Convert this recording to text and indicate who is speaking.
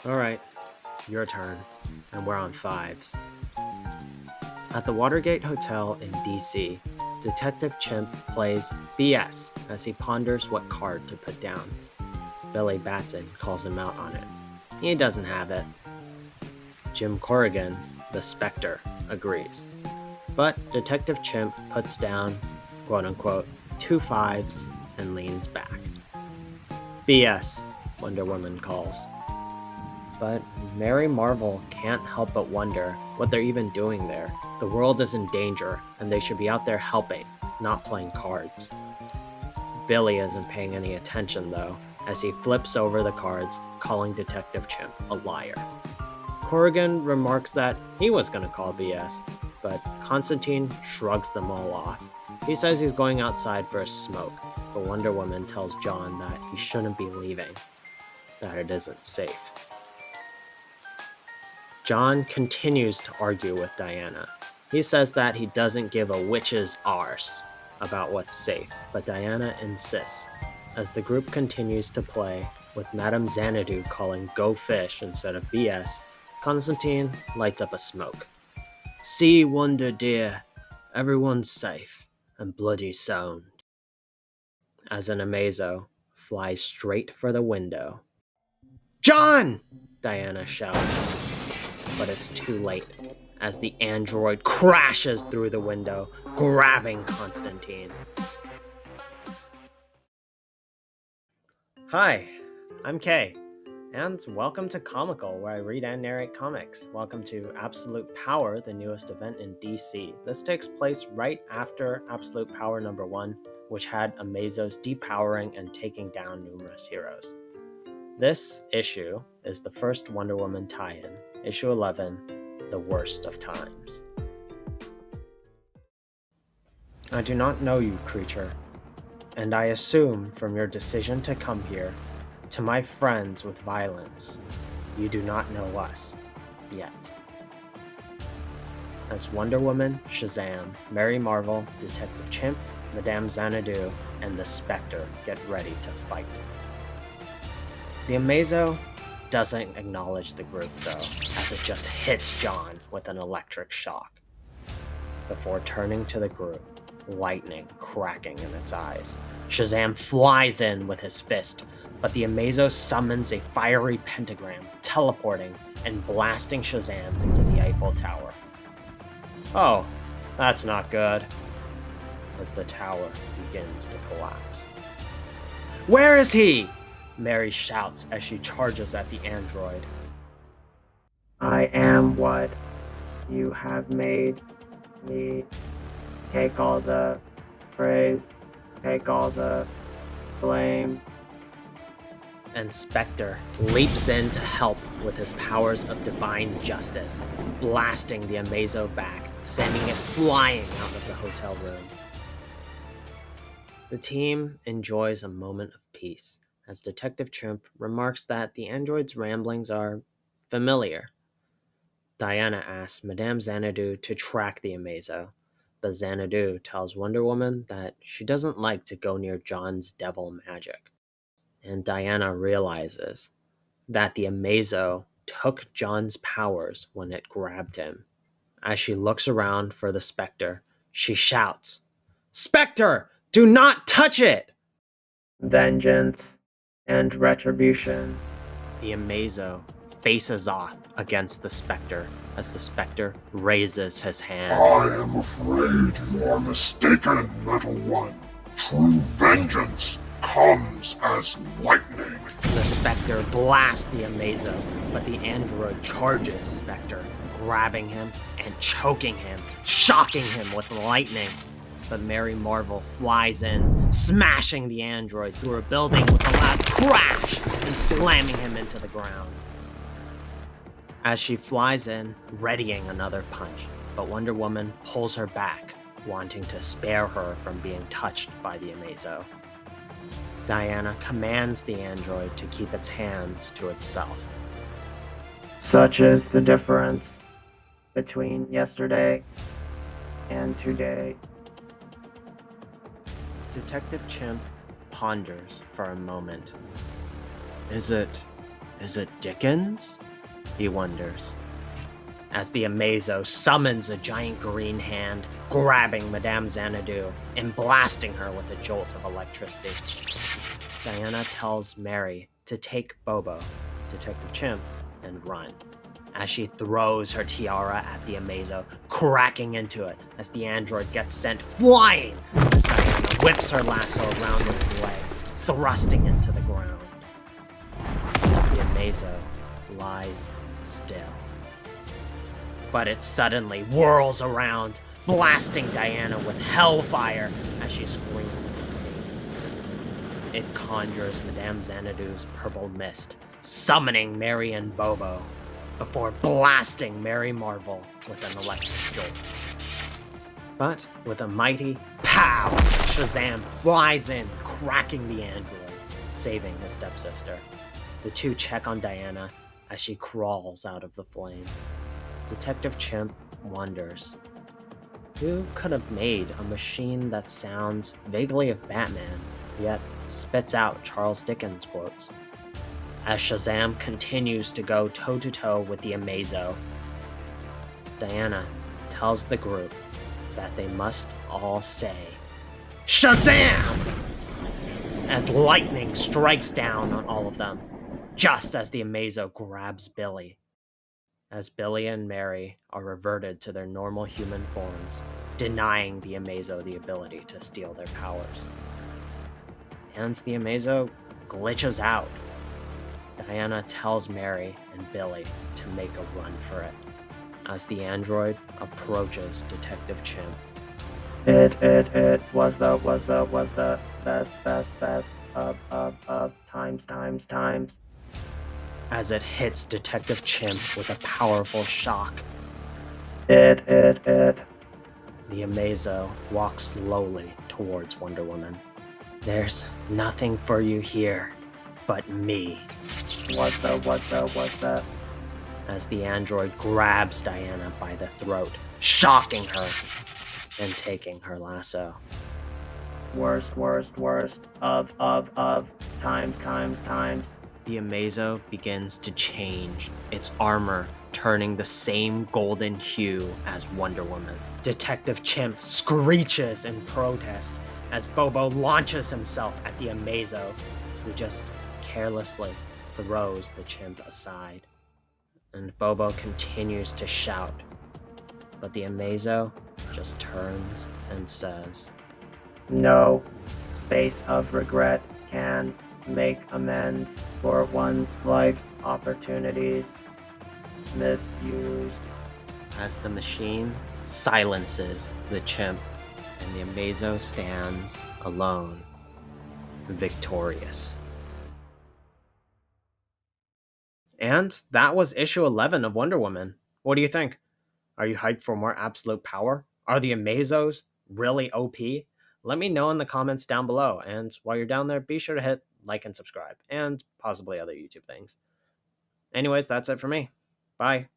Speaker 1: Alright, your turn, and we're on fives. At the Watergate Hotel in DC, Detective Chimp plays BS as he ponders what card to put down. Billy Batson calls him out on it. He doesn't have it. Jim Corrigan, the Spectre, agrees. But Detective Chimp puts down, quote-unquote, 2 fives and leans back. BS, Wonder Woman calls. But Mary Marvel can't help but wonder what they're even doing there. The world is in danger, and they should be out there helping, not playing cards. Billy isn't paying any attention, though, as he flips over the cards, calling Detective Chimp a liar. Corrigan remarks that he was going to call BS, but Constantine shrugs them all off. He says he's going outside for a smoke, but Wonder Woman tells John that he shouldn't be leaving, that it isn't safe. John continues to argue with Diana. He says that he doesn't give a witch's arse about what's safe, but Diana insists. As the group continues to play, with Madame Xanadu calling go fish instead of BS, Constantine lights up a smoke. See, Wonder dear, everyone's safe, and bloody sound. As an Amazo flies straight for the window. John! Diana shouts. But it's too late, as the android crashes through the window, grabbing Constantine. Hi, I'm Kay, and welcome to Comical, where I read and narrate comics. Welcome to Absolute Power, the newest event in DC. This takes place right after Absolute Power number 1, which had Amazos depowering and taking down numerous heroes. This issue is the first Wonder Woman tie-in, issue 11, The Worst of Times. I do not know you, creature, and I assume from your decision to come here, to my friends with violence, you do not know us, yet. As Wonder Woman, Shazam, Mary Marvel, Detective Chimp, Madame Xanadu, and the Spectre get ready to fight. The Amazo doesn't acknowledge the group, though, as it just hits John with an electric shock. Before turning to the group, lightning cracking in its eyes, Shazam flies in with his fist, but the Amazo summons a fiery pentagram, teleporting and blasting Shazam into the Eiffel Tower. Oh, that's not good, as the tower begins to collapse. Where is he? Mary shouts as she charges at the android. I am what you have made me. Take all the praise, take all the blame. And Spectre leaps in to help with his powers of divine justice, blasting the Amazo back, sending it flying out of the hotel room. The team enjoys a moment of peace, as Detective Chimp remarks that the android's ramblings are familiar. Diana asks Madame Xanadu to track the Amazo, but Xanadu tells Wonder Woman that she doesn't like to go near John's devil magic. And Diana realizes that the Amazo took John's powers when it grabbed him. As she looks around for the Spectre, she shouts, "Spectre, do not touch it!" Vengeance and retribution. The Amazo faces off against the Spectre as the Spectre raises his hand.
Speaker 2: I am afraid you are mistaken, Metal One. True vengeance comes as lightning.
Speaker 1: The Spectre blasts the Amazo, but the android charges Spectre, grabbing him and choking him, shocking him with lightning. But Mary Marvel flies in, smashing the android through a building with a loud crash and slamming him into the ground. As she flies in, readying another punch, but Wonder Woman pulls her back, wanting to spare her from being touched by the Amazo. Diana commands the android to keep its hands to itself. Such is the difference between yesterday and today. Detective Chimp ponders for a moment. Is it Is it Dickens? He wonders. As the Amazo summons a giant green hand, grabbing Madame Xanadu and blasting her with a jolt of electricity. Diana tells Mary to take Bobo, Detective Chimp, and run, as she throws her tiara at the Amazo, cracking into it as the android gets sent flying as Diana whips her lasso around its leg, thrusting it to the ground. The Amazo lies still. But it suddenly whirls around, blasting Diana with hellfire as she screams in pain. It conjures Madame Xanadu's purple mist, summoning Mary and Bobo, before blasting Mary Marvel with an electric jolt. But with a mighty pow, Shazam flies in, cracking the android, saving his stepsister. The two check on Diana as she crawls out of the flame. Detective Chimp wonders, who could have made a machine that sounds vaguely of Batman, yet spits out Charles Dickens quotes? As Shazam continues to go toe-to-toe with the Amazo, Diana tells the group that they must all say, Shazam! As lightning strikes down on all of them, just as the Amazo grabs Billy. As Billy and Mary are reverted to their normal human forms, denying the Amazo the ability to steal their powers. And the Amazo glitches out. Diana tells Mary and Billy to make a run for it, as the android approaches Detective Chimp. It was the best of times. As it hits Detective Chimp with a powerful shock. It. The Amazo walks slowly towards Wonder Woman. There's nothing for you here but me. What's the? As the android grabs Diana by the throat, shocking her and taking her lasso. Worst of times. The Amazo begins to change, its armor turning the same golden hue as Wonder Woman. Detective Chimp screeches in protest as Bobo launches himself at the Amazo, who just carelessly throws the chimp aside. And Bobo continues to shout, but the Amazo just turns and says, No space of regret can make amends for one's life's opportunities misused. As the machine silences the chimp and the Amazo stands alone, victorious. And that was issue 11 of Wonder Woman. What do you think? Are you hyped for more absolute power? Are the Amazos really OP? Let me know in the comments down below. And while you're down there, be sure to hit like and subscribe, and possibly other YouTube things. Anyways, that's it for me. Bye.